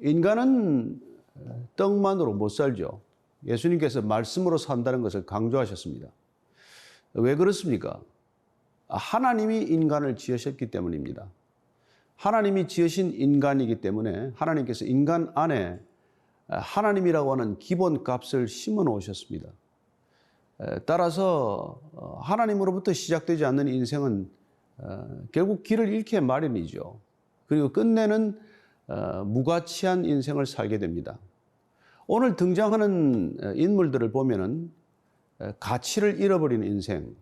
인간은 떡만으로 못 살죠. 예수님께서 말씀으로 산다는 것을 강조하셨습니다. 왜 그렇습니까? 하나님이 인간을 지으셨기 때문입니다. 하나님이 지으신 인간이기 때문에 하나님께서 인간 안에 하나님이라고 하는 기본 값을 심어 놓으셨습니다. 따라서 하나님으로부터 시작되지 않는 인생은 결국 길을 잃게 마련이죠. 그리고 끝내는 무가치한 인생을 살게 됩니다. 오늘 등장하는 인물들을 보면은 가치를 잃어버린 인생,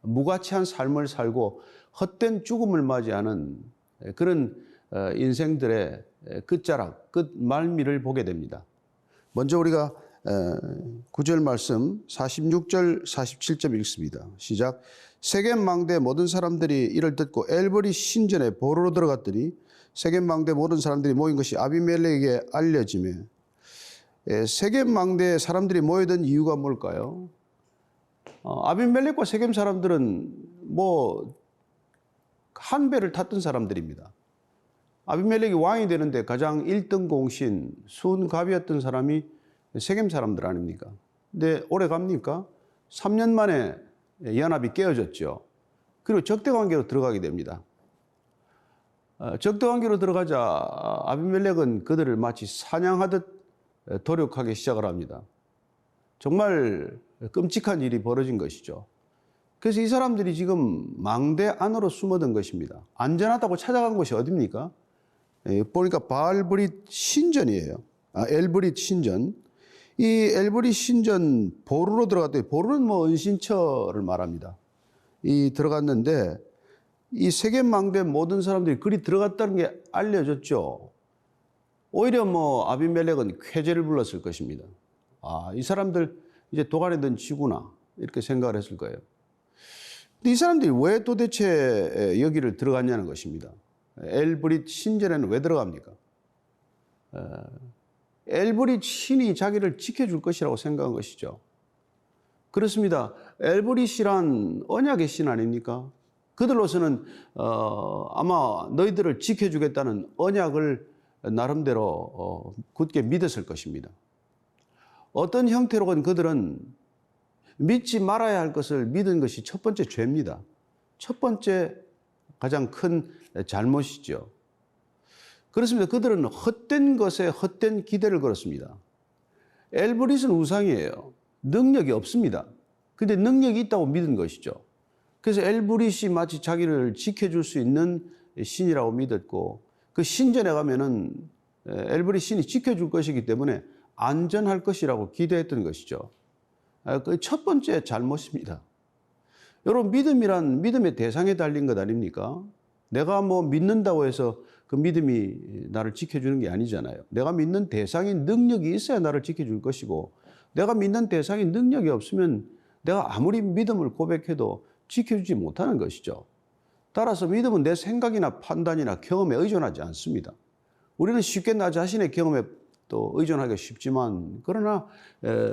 무가치한 삶을 살고 헛된 죽음을 맞이하는 그런 인생들의 끝자락, 끝말미를 보게 됩니다. 먼저 우리가 9절 말씀 46절 47절 읽습니다. 시작. 세겜 망대 모든 사람들이 이를 듣고 엘버리 신전에 보로로 들어갔더니 세겜 망대 모든 사람들이 모인 것이 아비멜렉에게 알려지매. 세겜 망대에 사람들이 모여든 이유가 뭘까요? 아비멜렉과 세겜 사람들은 한 배를 탔던 사람들입니다. 아비멜렉이 왕이 되는데 가장 1등 공신, 순갑이었던 사람이 세겜 사람들 아닙니까? 근데 오래 갑니까? 3년 만에 연합이 깨어졌죠. 그리고 적대 관계로 들어가게 됩니다. 적대 관계로 들어가자 아비멜렉은 그들을 마치 사냥하듯 도륙하기 시작을 합니다. 정말 끔찍한 일이 벌어진 것이죠. 그래서 이 사람들이 지금 망대 안으로 숨어든 것입니다. 안전하다고 찾아간 곳이 어디입니까? 보니까 바알브릿 신전이에요. 엘브릿 신전. 이 엘브릿 신전 보루로 들어갔더니, 보루는 은신처를 말합니다. 들어갔는데 이 세겜 망대 모든 사람들이 그리 들어갔다는 게 알려졌죠. 오히려 아비멜렉은 쾌재를 불렀을 것입니다. 이 사람들 이제 도간에 든 쥐구나 이렇게 생각을 했을 거예요. 근데 이 사람들이 왜 도대체 여기를 들어갔냐는 것입니다. 엘브릿 신전에는 왜 들어갑니까? 엘브릿 신이 자기를 지켜줄 것이라고 생각한 것이죠. 그렇습니다. 엘브릿이란 언약의 신 아닙니까? 그들로서는 아마 너희들을 지켜주겠다는 언약을 나름대로 굳게 믿었을 것입니다. 어떤 형태로건 그들은 믿지 말아야 할 것을 믿은 것이 첫 번째 죄입니다. 첫 번째 가장 큰 잘못이죠. 그렇습니다. 그들은 헛된 것에 헛된 기대를 걸었습니다. 엘브릿은 우상이에요. 능력이 없습니다. 근데 능력이 있다고 믿은 것이죠. 그래서 엘브릿이 마치 자기를 지켜줄 수 있는 신이라고 믿었고, 그 신전에 가면은 엘브릿 신이 지켜줄 것이기 때문에 안전할 것이라고 기대했던 것이죠. 그 첫 번째 잘못입니다. 여러분, 믿음이란 믿음의 대상에 달린 것 아닙니까? 내가 믿는다고 해서 그 믿음이 나를 지켜주는 게 아니잖아요. 내가 믿는 대상이 능력이 있어야 나를 지켜줄 것이고, 내가 믿는 대상이 능력이 없으면 내가 아무리 믿음을 고백해도 지켜주지 못하는 것이죠. 따라서 믿음은 내 생각이나 판단이나 경험에 의존하지 않습니다. 우리는 쉽게 나 자신의 경험에 또 의존하기가 쉽지만, 그러나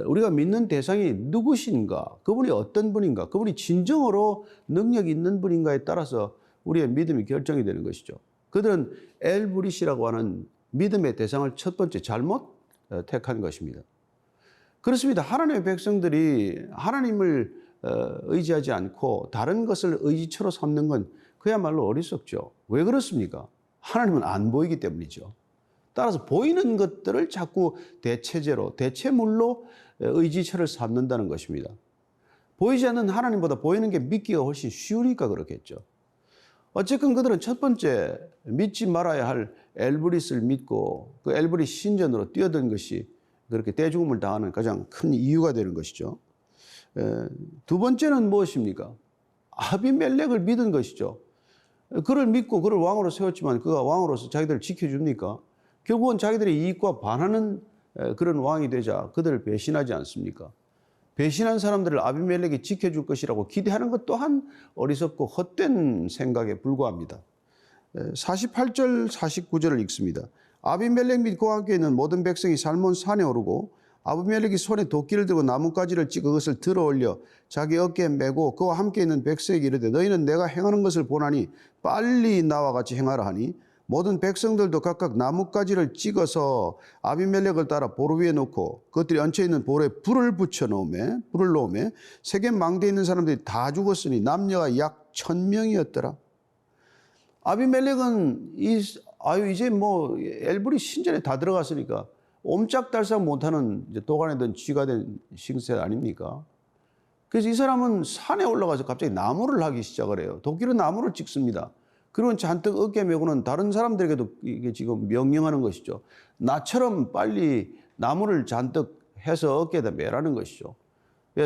우리가 믿는 대상이 누구신가, 그분이 어떤 분인가, 그분이 진정으로 능력이 있는 분인가에 따라서 우리의 믿음이 결정이 되는 것이죠. 그들은 엘브릿이라고 하는 믿음의 대상을 첫 번째 잘못 택한 것입니다. 그렇습니다. 하나님의 백성들이 하나님을 의지하지 않고 다른 것을 의지처로 삼는 건 그야말로 어리석죠. 왜 그렇습니까? 하나님은 안 보이기 때문이죠. 따라서 보이는 것들을 자꾸 대체제로, 대체물로 의지처를 삼는다는 것입니다. 보이지 않는 하나님보다 보이는 게 믿기가 훨씬 쉬우니까 그렇겠죠. 어쨌든 그들은 첫 번째 믿지 말아야 할 엘브릿을 믿고 그 엘브릿 신전으로 뛰어든 것이 그렇게 떼죽음을 당하는 가장 큰 이유가 되는 것이죠. 두 번째는 무엇입니까? 아비멜렉을 믿은 것이죠. 그를 믿고 그를 왕으로 세웠지만 그가 왕으로서 자기들을 지켜줍니까? 결국은 자기들의 이익과 반하는 그런 왕이 되자 그들을 배신하지 않습니까? 배신한 사람들을 아비멜렉이 지켜줄 것이라고 기대하는 것 또한 어리석고 헛된 생각에 불과합니다. 48절 49절을 읽습니다. 아비멜렉 및 그와 함께 있는 모든 백성이 살몬 산에 오르고 아비멜렉이 손에 도끼를 들고 나뭇가지를 찌고 그것을 들어 올려 자기 어깨에 메고 그와 함께 있는 백성에게 이르되 너희는 내가 행하는 것을 보나니 빨리 나와 같이 행하라 하니 모든 백성들도 각각 나뭇가지를 찍어서 아비멜렉을 따라 보로 위에 놓고 그것들이 얹혀 있는 보로에 불을 놓으매 세겜 망대에 있는 사람들이 다 죽었으니 남녀가 약 1000명이었더라. 아비멜렉은 이제 뭐 엘불이 신전에 다 들어갔으니까 옴짝달싹 못하는 이제 도간에 든 쥐가 된 신세 아닙니까? 그래서 이 사람은 산에 올라가서 갑자기 나무를 하기 시작을 해요. 도끼로 나무를 찍습니다. 그리고 잔뜩 어깨 메고는 다른 사람들에게도 이게 지금 명령하는 것이죠. 나처럼 빨리 나무를 잔뜩 해서 어깨에다 매라는 것이죠.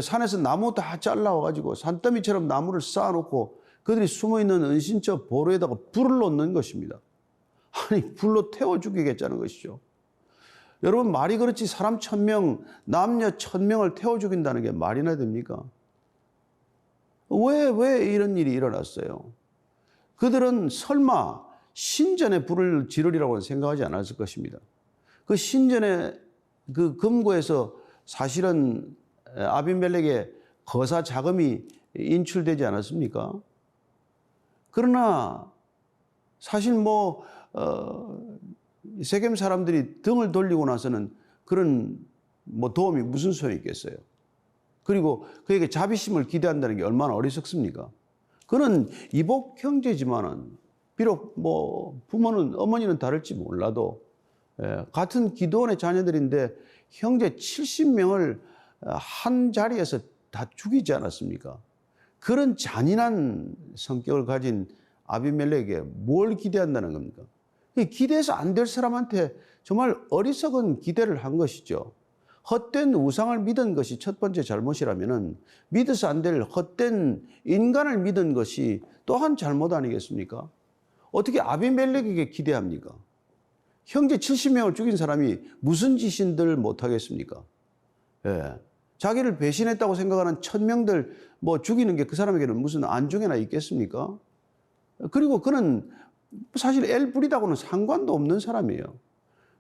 산에서 나무 다 잘라와가지고 산더미처럼 나무를 쌓아놓고 그들이 숨어있는 은신처 보로에다가 불을 놓는 것입니다. 아니, 불로 태워 죽이겠다는 것이죠. 여러분, 말이 그렇지 사람 1000명, 남녀 1000명을 태워 죽인다는 게 말이나 됩니까? 왜 이런 일이 일어났어요? 그들은 설마 신전에 불을 지르리라고는 생각하지 않았을 것입니다. 그 신전의 그 금고에서 사실은 아비멜렉의 거사 자금이 인출되지 않았습니까? 그러나 사실 세겜 사람들이 등을 돌리고 나서는 그런 도움이 무슨 소용이 있겠어요? 그리고 그에게 자비심을 기대한다는 게 얼마나 어리석습니까? 그는 이복 형제지만은 비록 부모는 어머니는 다를지 몰라도 같은 기드온의 자녀들인데 형제 70명을 한 자리에서 다 죽이지 않았습니까? 그런 잔인한 성격을 가진 아비멜렉에게 뭘 기대한다는 겁니까? 기대해서 안 될 사람한테 정말 어리석은 기대를 한 것이죠. 헛된 우상을 믿은 것이 첫 번째 잘못이라면 믿어서 안 될 헛된 인간을 믿은 것이 또한 잘못 아니겠습니까? 어떻게 아비멜렉에게 기대합니까? 형제 70명을 죽인 사람이 무슨 짓인들 못하겠습니까? 자기를 배신했다고 생각하는 1000명들 죽이는 게 그 사람에게는 무슨 안중에나 있겠습니까? 그리고 그는 사실 엘불이라고는 상관도 없는 사람이에요.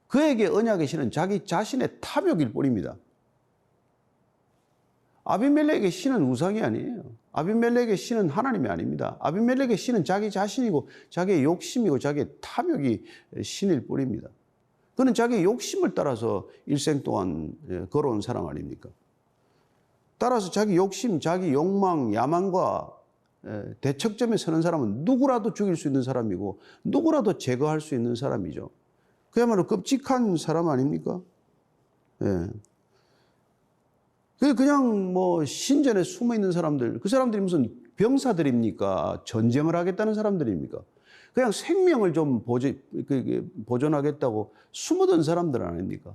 그에게 언약의 신은 자기 자신의 탐욕일 뿐입니다. 아비멜렉의 신은 우상이 아니에요. 아비멜렉의 신은 하나님이 아닙니다. 아비멜렉의 신은 자기 자신이고 자기의 욕심이고 자기의 탐욕이 신일 뿐입니다. 그는 자기의 욕심을 따라서 일생 동안 걸어온 사람 아닙니까? 따라서 자기 욕심, 자기 욕망, 야망과 대척점에 서는 사람은 누구라도 죽일 수 있는 사람이고 누구라도 제거할 수 있는 사람이죠. 그야말로 끔찍한 사람 아닙니까? 그냥 신전에 숨어 있는 사람들, 그 사람들이 무슨 병사들입니까? 전쟁을 하겠다는 사람들입니까? 그냥 생명을 좀 보존하겠다고 숨어든 사람들 아닙니까?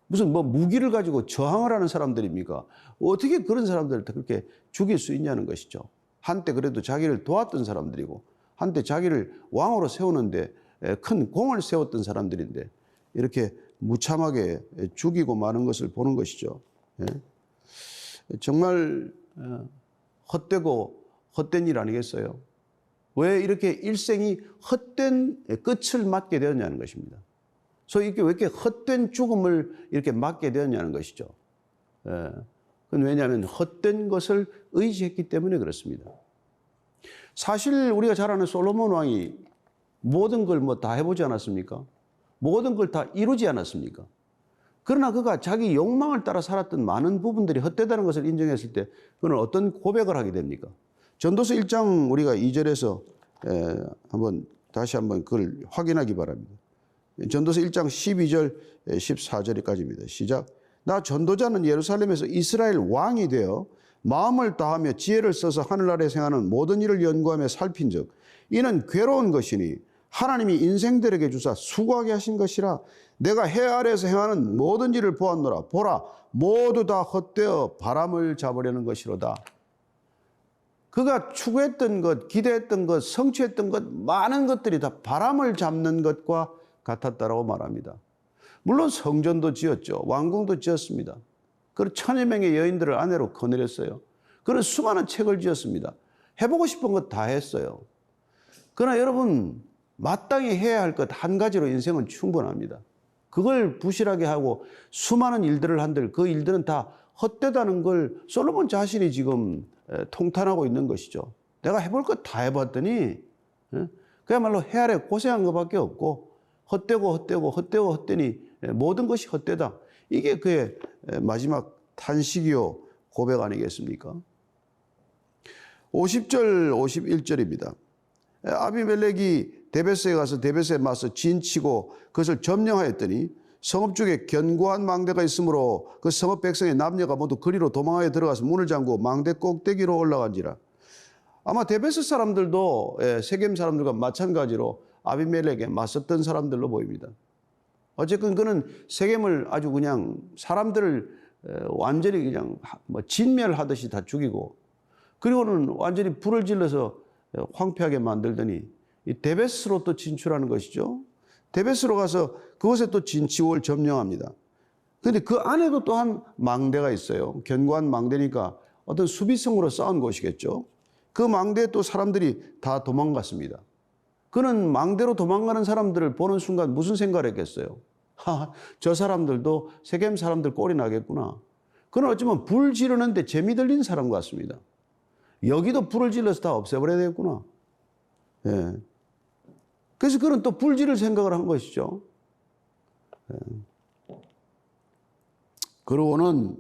무슨 무기를 가지고 저항을 하는 사람들입니까? 어떻게 그런 사람들을 그렇게 죽일 수 있냐는 것이죠. 한때 그래도 자기를 도왔던 사람들이고 한때 자기를 왕으로 세우는데 큰 공을 세웠던 사람들인데 이렇게 무참하게 죽이고 마는 것을 보는 것이죠. 정말 헛되고 헛된 일 아니겠어요? 왜 이렇게 일생이 헛된 끝을 맞게 되었냐는 것입니다. 소위 왜 이렇게 헛된 죽음을 이렇게 맞게 되었냐는 것이죠. 그건 왜냐하면 헛된 것을 의지했기 때문에 그렇습니다. 사실 우리가 잘 아는 솔로몬 왕이 모든 걸 다 해보지 않았습니까? 모든 걸 다 이루지 않았습니까? 그러나 그가 자기 욕망을 따라 살았던 많은 부분들이 헛되다는 것을 인정했을 때 그는 어떤 고백을 하게 됩니까? 전도서 1장 우리가 2절에서 다시 한번 그걸 확인하기 바랍니다. 전도서 1장 12절 14절까지입니다. 시작. 나 전도자는 예루살렘에서 이스라엘 왕이 되어 마음을 다하며 지혜를 써서 하늘 아래 행하는 모든 일을 연구하며 살핀즉 이는 괴로운 것이니 하나님이 인생들에게 주사 수고하게 하신 것이라. 내가 해 아래에서 행하는 모든 일을 보았노라. 보라, 모두 다 헛되어 바람을 잡으려는 것이로다. 그가 추구했던 것, 기대했던 것, 성취했던 것, 많은 것들이 다 바람을 잡는 것과 같았다라고 말합니다. 물론 성전도 지었죠. 왕궁도 지었습니다. 그리고 1000여 명의 여인들을 아내로 거느렸어요. 그런 수많은 책을 지었습니다. 해보고 싶은 것 다 했어요. 그러나 여러분, 마땅히 해야 할 것 한 가지로 인생은 충분합니다. 그걸 부실하게 하고 수많은 일들을 한들 그 일들은 다 헛되다는 걸 솔로몬 자신이 지금 통탄하고 있는 것이죠. 내가 해볼 것 다 해봤더니 그야말로 해 아래 고생한 것밖에 없고 헛되니 모든 것이 헛되다. 이게 그의 마지막 탄식이요 고백 아니겠습니까? 50절 51절입니다. 아비멜렉이 데베스에 가서 데베스에 맞서 진치고 그것을 점령하였더니 성읍 쪽에 견고한 망대가 있으므로 그 성읍 백성의 남녀가 모두 그리로 도망하여 들어가서 문을 잠그고 망대 꼭대기로 올라간지라. 아마 데베스 사람들도 세겜 사람들과 마찬가지로 아비멜렉에 맞섰던 사람들로 보입니다. 어쨌든 그는 세겜을 아주 그냥 사람들을 완전히 그냥 진멸하듯이 다 죽이고, 그리고는 완전히 불을 질러서 황폐하게 만들더니 이 데베스로 또 진출하는 것이죠. 데베스로 가서 그곳에 또 진치옥을 점령합니다. 그런데 그 안에도 또한 망대가 있어요. 견고한 망대니까 어떤 수비성으로 쌓은 곳이겠죠. 그 망대에 또 사람들이 다 도망갔습니다. 그는 망대로 도망가는 사람들을 보는 순간 무슨 생각을 했겠어요? 저 사람들도 세겜 사람들 꼴이 나겠구나. 그는 어쩌면 불 지르는데 재미 들린 사람 같습니다. 여기도 불을 질러서 다 없애버려야 되겠구나. 예. 그래서 그는 또 불 지를 생각을 한 것이죠. 예. 그러고는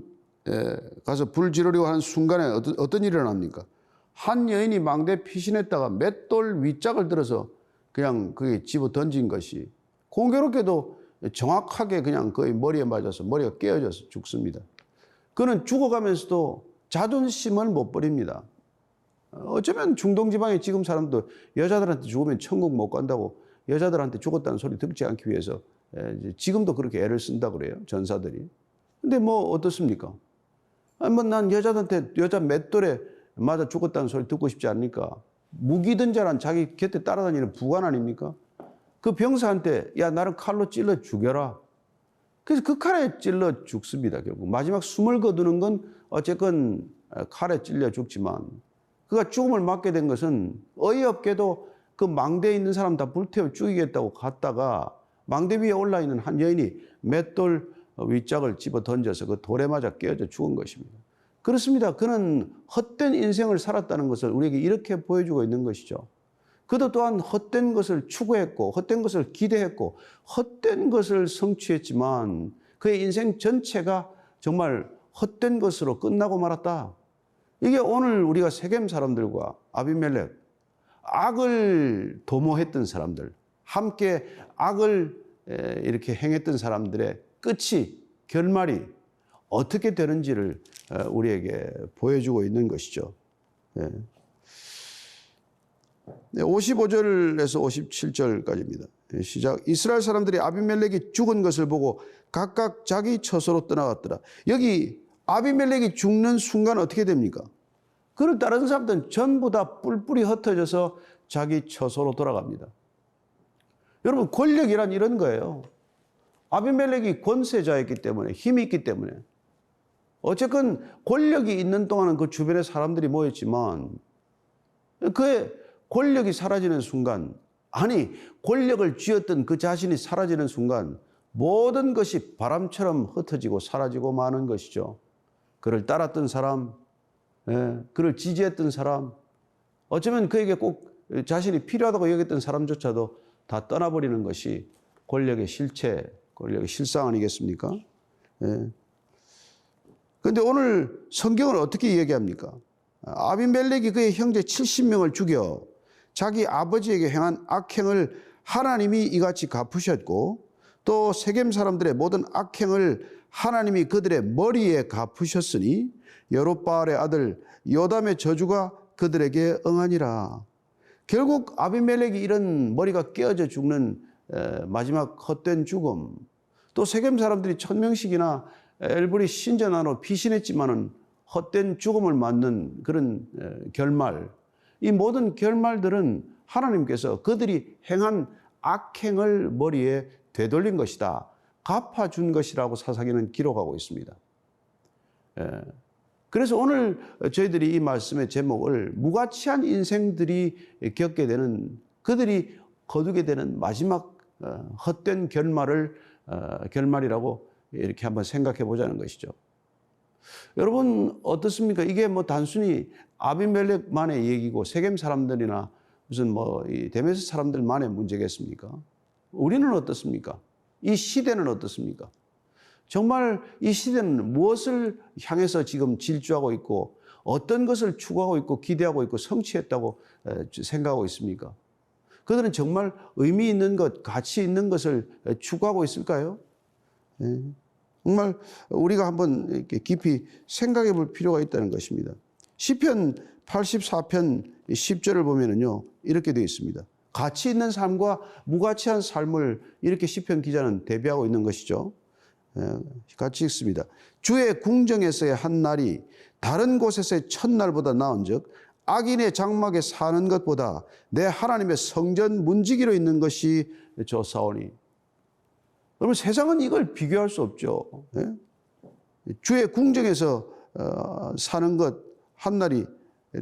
가서 불 지르려고 하는 순간에 어떤 일이 일어납니까? 한 여인이 망대에 피신했다가 맷돌 윗짝을 들어서 그냥 그게 집어 던진 것이 공교롭게도 정확하게 그냥 거의 머리에 맞아서 머리가 깨어져서 죽습니다. 그는 죽어가면서도 자존심을 못 버립니다. 어쩌면 중동지방에 지금 사람도 여자들한테 죽으면 천국 못 간다고 여자들한테 죽었다는 소리 듣지 않기 위해서 지금도 그렇게 애를 쓴다 그래요, 전사들이. 근데 뭐 어떻습니까? 난 여자들한테 여자 맷돌에 맞아 죽었다는 소리 듣고 싶지 않으니까 무기든 자란 자기 곁에 따라다니는 부관 아닙니까? 그 병사한테 야 나를 칼로 찔러 죽여라. 그래서 그 칼에 찔러 죽습니다. 결국 마지막 숨을 거두는 건 어쨌건 칼에 찔려 죽지만 그가 죽음을 맞게 된 것은 어이없게도 그 망대에 있는 사람 다 불태워 죽이겠다고 갔다가 망대 위에 올라 있는 한 여인이 맷돌 윗짝을 집어 던져서 그 돌에 맞아 깨어져 죽은 것입니다. 그렇습니다. 그는 헛된 인생을 살았다는 것을 우리에게 이렇게 보여주고 있는 것이죠. 그도 또한 헛된 것을 추구했고 헛된 것을 기대했고 헛된 것을 성취했지만 그의 인생 전체가 정말 헛된 것으로 끝나고 말았다. 이게 오늘 우리가 세겜 사람들과 아비멜렉, 악을 도모했던 사람들, 함께 악을 이렇게 행했던 사람들의 끝이, 결말이 어떻게 되는지를 우리에게 보여주고 있는 것이죠. 55절에서 57절까지입니다. 시작. 이스라엘 사람들이 아비멜렉이 죽은 것을 보고 각각 자기 처소로 떠나갔더라. 여기 아비멜렉이 죽는 순간 어떻게 됩니까? 그를 따르는 사람들은 전부 다 뿔뿔이 흩어져서 자기 처소로 돌아갑니다. 여러분, 권력이란 이런 거예요. 아비멜렉이 권세자였기 때문에, 힘이 있기 때문에, 어쨌건 권력이 있는 동안은 그 주변에 사람들이 모였지만 그의 권력이 사라지는 순간, 아니 권력을 쥐었던 그 자신이 사라지는 순간 모든 것이 바람처럼 흩어지고 사라지고 마는 것이죠. 그를 따랐던 사람, 그를 지지했던 사람, 어쩌면 그에게 꼭 자신이 필요하다고 여겼던 사람조차도 다 떠나버리는 것이 권력의 실체, 권력의 실상 아니겠습니까? 그런데 오늘 성경은 어떻게 얘기합니까? 아비멜렉이 그의 형제 70명을 죽여 자기 아버지에게 행한 악행을 하나님이 이같이 갚으셨고 또 세겜 사람들의 모든 악행을 하나님이 그들의 머리에 갚으셨으니 여롯바알의 아들 요담의 저주가 그들에게 응하니라. 결국 아비멜렉이 이런 머리가 깨어져 죽는 마지막 헛된 죽음, 또 세겜 사람들이 1000명씩이나 엘브리 신전 안으로 피신했지만은 헛된 죽음을 맞는 그런 결말, 이 모든 결말들은 하나님께서 그들이 행한 악행을 머리에 되돌린 것이다, 갚아준 것이라고 사사기는 기록하고 있습니다. 그래서 오늘 저희들이 이 말씀의 제목을 무가치한 인생들이 겪게 되는, 그들이 거두게 되는 마지막 헛된 결말이라고 이렇게 한번 생각해 보자는 것이죠. 여러분 어떻습니까? 이게 뭐 단순히 아비멜렉만의 얘기고 세겜 사람들이나 무슨 뭐 이 데메스 사람들만의 문제겠습니까? 우리는 어떻습니까? 이 시대는 어떻습니까? 정말 이 시대는 무엇을 향해서 지금 질주하고 있고 어떤 것을 추구하고 있고 기대하고 있고 성취했다고 생각하고 있습니까? 그들은 정말 의미 있는 것, 가치 있는 것을 추구하고 있을까요? 정말 우리가 한번 이렇게 깊이 생각해 볼 필요가 있다는 것입니다. 시편 84편 10절을 보면은요, 이렇게 되어 있습니다. 가치 있는 삶과 무가치한 삶을 이렇게 시편 기자는 대비하고 있는 것이죠. 같이 읽습니다. 주의 궁정에서의 한 날이 다른 곳에서의 첫날보다 나은즉 악인의 장막에 사는 것보다 내 하나님의 성전 문지기로 있는 것이 좋사오니. 여러분, 세상은 이걸 비교할 수 없죠. 주의 궁정에서 사는 것 한 날이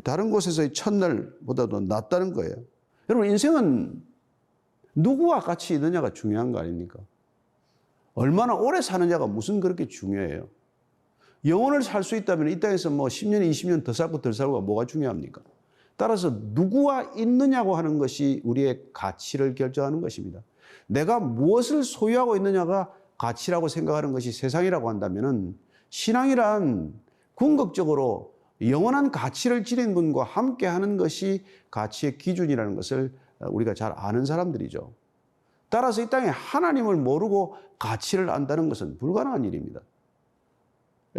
다른 곳에서의 첫날보다도 낫다는 거예요. 여러분, 인생은 누구와 같이 있느냐가 중요한 거 아닙니까? 얼마나 오래 사느냐가 무슨 그렇게 중요해요? 영혼을 살 수 있다면 이 땅에서 뭐 10년, 20년 더 살고 덜 살고가 뭐가 중요합니까? 따라서 누구와 있느냐고 하는 것이 우리의 가치를 결정하는 것입니다. 내가 무엇을 소유하고 있느냐가 가치라고 생각하는 것이 세상이라고 한다면 신앙이란 궁극적으로 영원한 가치를 지닌 분과 함께 하는 것이 가치의 기준이라는 것을 우리가 잘 아는 사람들이죠. 따라서 이 땅에 하나님을 모르고 가치를 안다는 것은 불가능한 일입니다.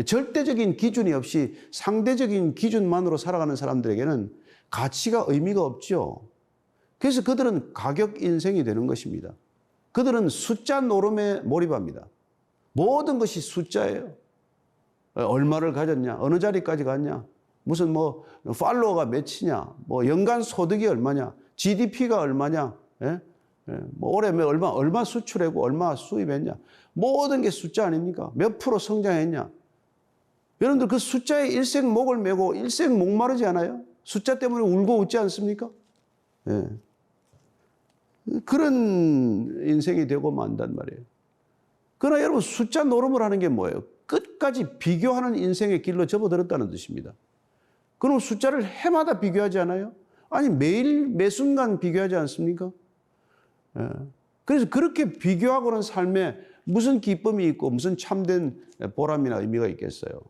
절대적인 기준이 없이 상대적인 기준만으로 살아가는 사람들에게는 가치가 의미가 없죠. 그래서 그들은 가격 인생이 되는 것입니다. 그들은 숫자 노름에 몰입합니다. 모든 것이 숫자예요. 얼마를 가졌냐, 어느 자리까지 갔냐, 무슨 뭐 팔로워가 몇이냐, 뭐 연간 소득이 얼마냐, GDP가 얼마냐, 뭐 올해 얼마 수출하고 얼마 수입했냐, 모든 게 숫자 아닙니까? 몇 프로 성장했냐. 여러분들 그 숫자에 일생목을 메고 일생 목마르지 않아요? 숫자 때문에 울고 웃지 않습니까? 그런 인생이 되고 만단 말이에요. 그러나 여러분, 숫자 노름을 하는 게 뭐예요? 끝까지 비교하는 인생의 길로 접어들었다는 뜻입니다. 그럼 숫자를 해마다 비교하지 않아요? 아니, 매일 매 순간 비교하지 않습니까? 그래서 그렇게 비교하고는 삶에 무슨 기쁨이 있고 무슨 참된 보람이나 의미가 있겠어요.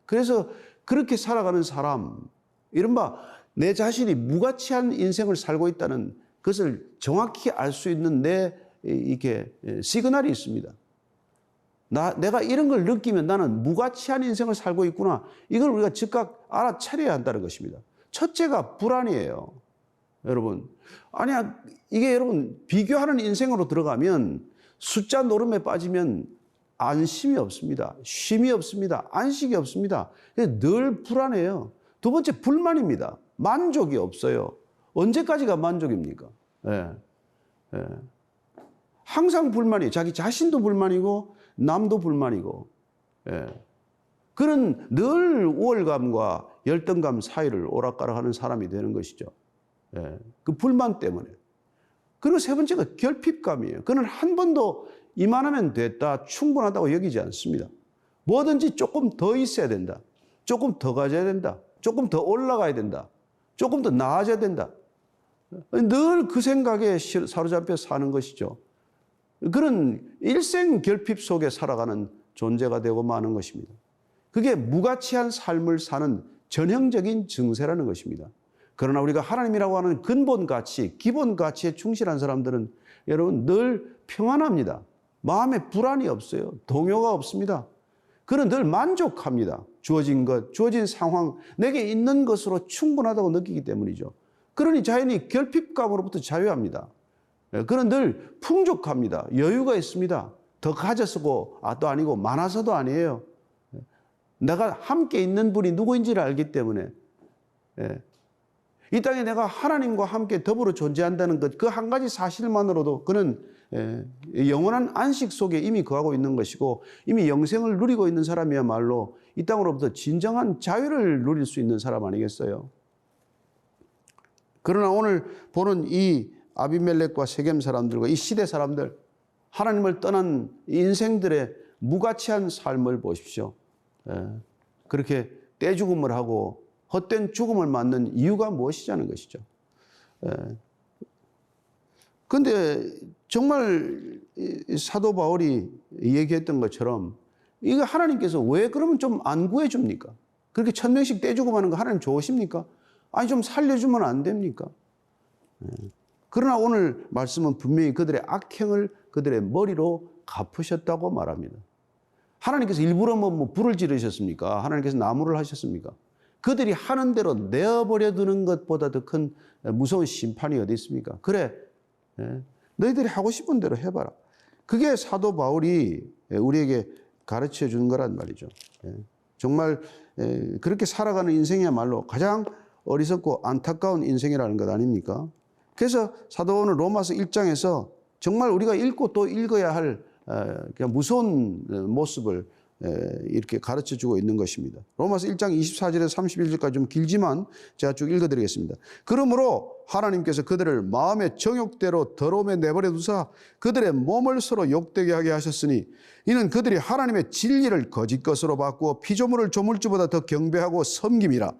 그래서 그렇게 살아가는 사람, 이른바 내 자신이 무가치한 인생을 살고 있다는 것을 정확히 알 수 있는 이렇게 시그널이 있습니다. 내가 이런 걸 느끼면 나는 무가치한 인생을 살고 있구나. 이걸 우리가 즉각 알아차려야 한다는 것입니다. 첫째가 불안이에요. 여러분. 아니야, 이게 여러분, 비교하는 인생으로 들어가면 숫자 노름에 빠지면 안심이 없습니다. 쉼이 없습니다. 안식이 없습니다. 늘 불안해요. 두 번째, 불만입니다. 만족이 없어요. 언제까지가 만족입니까? 항상 불만이에요. 자기 자신도 불만이고 남도 불만이고, 그런 늘 우월감과 열등감 사이를 오락가락하는 사람이 되는 것이죠. 그 불만 때문에. 그리고 세 번째가 결핍감이에요. 그는 한 번도 이만하면 됐다, 충분하다고 여기지 않습니다. 뭐든지 조금 더 있어야 된다. 조금 더 가져야 된다. 조금 더 올라가야 된다. 조금 더 나아져야 된다. 늘 그 생각에 사로잡혀 사는 것이죠. 그런 일생 결핍 속에 살아가는 존재가 되고 마는 것입니다. 그게 무가치한 삶을 사는 전형적인 증세라는 것입니다. 그러나 우리가 하나님이라고 하는 근본 가치, 기본 가치에 충실한 사람들은 여러분 늘 평안합니다. 마음에 불안이 없어요. 동요가 없습니다. 그는 늘 만족합니다. 주어진 것, 주어진 상황, 내게 있는 것으로 충분하다고 느끼기 때문이죠. 그러니 자연히 결핍감으로부터 자유합니다. 그는 늘 풍족합니다. 여유가 있습니다. 더 가졌고 또 아니고 많아서도 아니에요. 내가 함께 있는 분이 누구인지를 알기 때문에, 이 땅에 내가 하나님과 함께 더불어 존재한다는 것, 그 한 가지 사실만으로도 그는 영원한 안식 속에 이미 거하고 있는 것이고 이미 영생을 누리고 있는 사람이야말로 이 땅으로부터 진정한 자유를 누릴 수 있는 사람 아니겠어요? 그러나 오늘 보는 이 아비멜렉과 세겜 사람들과 이 시대 사람들, 하나님을 떠난 인생들의 무가치한 삶을 보십시오. 그렇게 떼죽음을 하고 헛된 죽음을 맞는 이유가 무엇이냐는 것이죠. 근데 정말 사도 바울이 얘기했던 것처럼 이거 하나님께서 왜 그러면 좀 안 구해줍니까? 그렇게 1000명씩 떼주고 마는 거 하나님 좋으십니까? 아니 좀 살려주면 안 됩니까? 그러나 오늘 말씀은 분명히 그들의 악행을 그들의 머리로 갚으셨다고 말합니다. 하나님께서 일부러 뭐 불을 지르셨습니까? 하나님께서 나무를 하셨습니까? 그들이 하는 대로 내어버려 두는 것보다 더 큰 무서운 심판이 어디 있습니까? 그래, 너희들이 하고 싶은 대로 해봐라. 그게 사도 바울이 우리에게 가르쳐 주는 거란 말이죠. 정말 그렇게 살아가는 인생이야말로 가장 어리석고 안타까운 인생이라는 것 아닙니까? 그래서 사도 바울은 로마서 1장에서 정말 우리가 읽고 또 읽어야 할 그냥 무서운 모습을 이렇게 가르쳐 주고 있는 것입니다. 로마서 1장 24절에서 31절까지 좀 길지만 제가 쭉 읽어드리겠습니다. 그러므로 하나님께서 그들을 마음의 정욕대로 더러움에 내버려 두사 그들의 몸을 서로 욕되게 하게 하셨으니 이는 그들이 하나님의 진리를 거짓 것으로 바꾸어 피조물을 조물주보다 더 경배하고 섬김이라.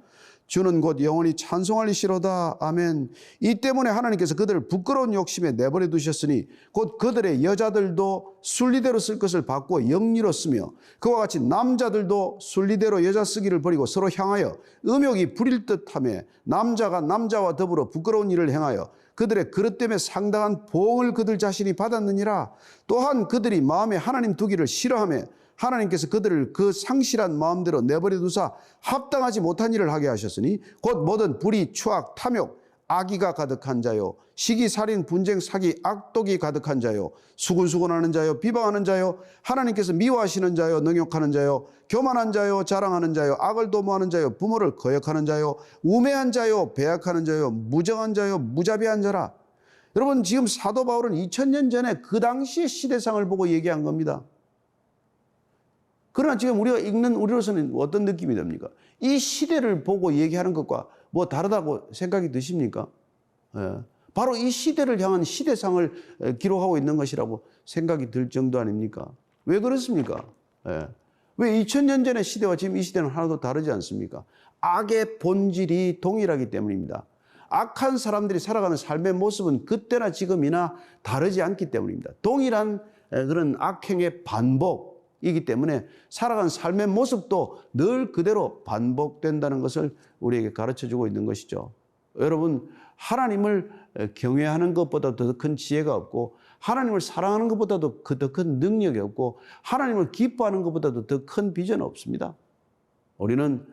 주는 곧 영원히 찬송할리시로다. 아멘. 이 때문에 하나님께서 그들을 부끄러운 욕심에 내버려 두셨으니 곧 그들의 여자들도 순리대로 쓸 것을 바꾸어 영리로 쓰며 그와 같이 남자들도 순리대로 여자 쓰기를 버리고 서로 향하여 음욕이 부릴 듯하며 남자가 남자와 더불어 부끄러운 일을 행하여 그들의 그릇 때문에 상당한 보응을 그들 자신이 받았느니라. 또한 그들이 마음에 하나님 두기를 싫어하며 하나님께서 그들을 그 상실한 마음대로 내버려 두사 합당하지 못한 일을 하게 하셨으니 곧 모든 불의, 추악, 탐욕, 악의가 가득한 자요 시기, 살인, 분쟁, 사기, 악독이 가득한 자요 수군수군하는 자요 비방하는 자요 하나님께서 미워하시는 자요 능욕하는 자요 교만한 자요 자랑하는 자요 악을 도모하는 자요 부모를 거역하는 자요 우매한 자요 배약하는 자요 무정한 자요 무자비한 자라. 여러분 지금 사도 바울은 2000년 전에 그 당시의 시대상을 보고 얘기한 겁니다. 그러나 지금 우리가 읽는 우리로서는 어떤 느낌이 듭니까? 이 시대를 보고 얘기하는 것과 뭐 다르다고 생각이 드십니까? 바로 이 시대를 향한 시대상을 기록하고 있는 것이라고 생각이 들 정도 아닙니까? 왜 그렇습니까? 왜 2000년 전의 시대와 지금 이 시대는 하나도 다르지 않습니까? 악의 본질이 동일하기 때문입니다. 악한 사람들이 살아가는 삶의 모습은 그때나 지금이나 다르지 않기 때문입니다. 동일한 그런 악행의 반복 이기 때문에 살아가는 삶의 모습도 늘 그대로 반복된다는 것을 우리에게 가르쳐주고 있는 것이죠. 여러분 하나님을 경외하는 것보다 더 큰 지혜가 없고 하나님을 사랑하는 것보다도 더 큰 능력이 없고 하나님을 기뻐하는 것보다도 더 큰 비전은 없습니다. 우리는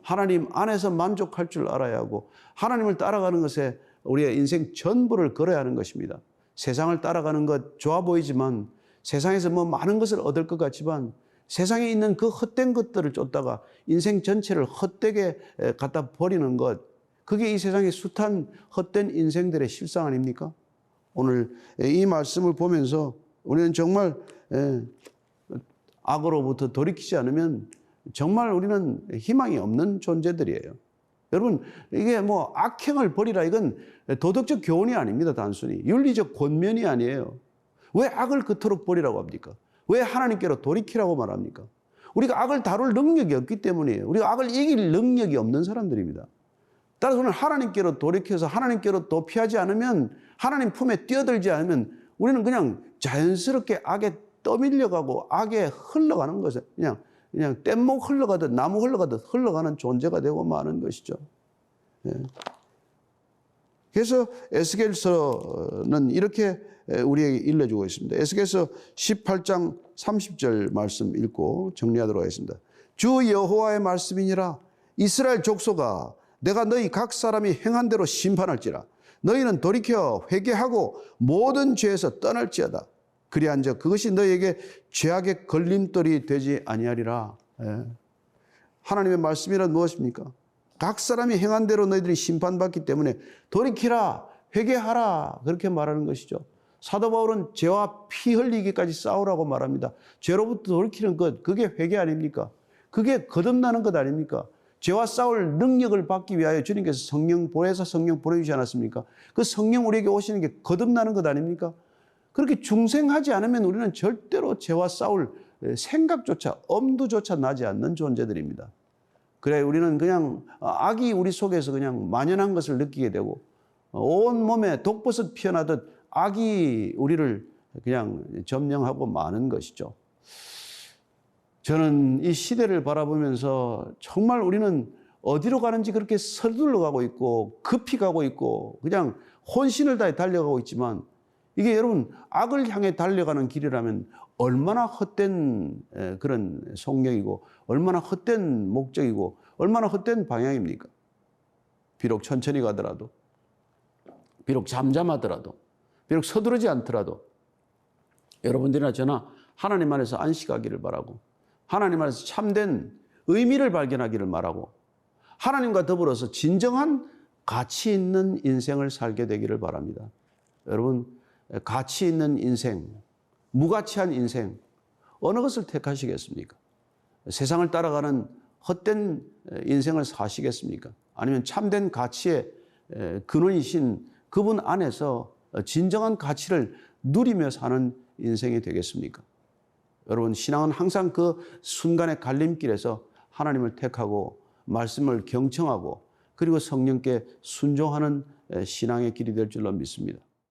하나님 안에서 만족할 줄 알아야 하고 하나님을 따라가는 것에 우리의 인생 전부를 걸어야 하는 것입니다. 세상을 따라가는 것 좋아 보이지만 세상에서 뭐 많은 것을 얻을 것 같지만 세상에 있는 그 헛된 것들을 쫓다가 인생 전체를 헛되게 갖다 버리는 것, 그게 이 세상의 숱한 헛된 인생들의 실상 아닙니까? 오늘 이 말씀을 보면서 우리는 정말 악으로부터 돌이키지 않으면 정말 우리는 희망이 없는 존재들이에요. 여러분 이게 뭐 악행을 버리라 이건 도덕적 교훈이 아닙니다. 단순히 윤리적 권면이 아니에요. 왜 악을 그토록 버리라고 합니까? 왜 하나님께로 돌이키라고 말합니까? 우리가 악을 다룰 능력이 없기 때문이에요. 우리가 악을 이길 능력이 없는 사람들입니다. 따라서 우리는 하나님께로 돌이켜서 하나님께로 도피하지 않으면 하나님 품에 뛰어들지 않으면 우리는 그냥 자연스럽게 악에 떠밀려가고 악에 흘러가는 것을 그냥 뗏목 흘러가듯 나무 흘러가듯 흘러가는 존재가 되고 마는 것이죠. 그래서 에스겔서는 이렇게 우리에게 일러주고 있습니다. 에스겔서 18장 30절 말씀 읽고 정리하도록 하겠습니다. 주 여호와의 말씀이니라. 이스라엘 족속아 내가 너희 각 사람이 행한 대로 심판할지라. 너희는 돌이켜 회개하고 모든 죄에서 떠날지어다. 그리한즉 그것이 너희에게 죄악의 걸림돌이 되지 아니하리라. 하나님의 말씀이란 무엇입니까? 각 사람이 행한 대로 너희들이 심판받기 때문에 돌이키라, 회개하라 그렇게 말하는 것이죠. 사도 바울은 죄와 피 흘리기까지 싸우라고 말합니다. 죄로부터 돌이키는 것, 그게 회개 아닙니까? 그게 거듭나는 것 아닙니까? 죄와 싸울 능력을 받기 위하여 주님께서 성령 보내서 성령 보내주지 않았습니까? 그 성령 우리에게 오시는 게 거듭나는 것 아닙니까? 그렇게 중생하지 않으면 우리는 절대로 죄와 싸울 생각조차 엄두조차 나지 않는 존재들입니다. 그래 우리는 그냥 악이 우리 속에서 그냥 만연한 것을 느끼게 되고 온 몸에 독버섯 피어나듯 악이 우리를 그냥 점령하고 마는 것이죠. 저는 이 시대를 바라보면서 정말 우리는 어디로 가는지 그렇게 서둘러 가고 있고 급히 가고 있고 그냥 혼신을 다해 달려가고 있지만 이게 여러분 악을 향해 달려가는 길이라면 얼마나 헛된 그런 속력이고 얼마나 헛된 목적이고 얼마나 헛된 방향입니까? 비록 천천히 가더라도 비록 잠잠하더라도 비록 서두르지 않더라도 여러분들이나 저나 하나님 안에서 안식하기를 바라고 하나님 안에서 참된 의미를 발견하기를 바라고 하나님과 더불어서 진정한 가치 있는 인생을 살게 되기를 바랍니다. 여러분 가치 있는 인생, 무가치한 인생 어느 것을 택하시겠습니까? 세상을 따라가는 헛된 인생을 사시겠습니까? 아니면 참된 가치의 근원이신 그분 안에서 진정한 가치를 누리며 사는 인생이 되겠습니까? 여러분 신앙은 항상 그 순간의 갈림길에서 하나님을 택하고 말씀을 경청하고 그리고 성령께 순종하는 신앙의 길이 될 줄로 믿습니다.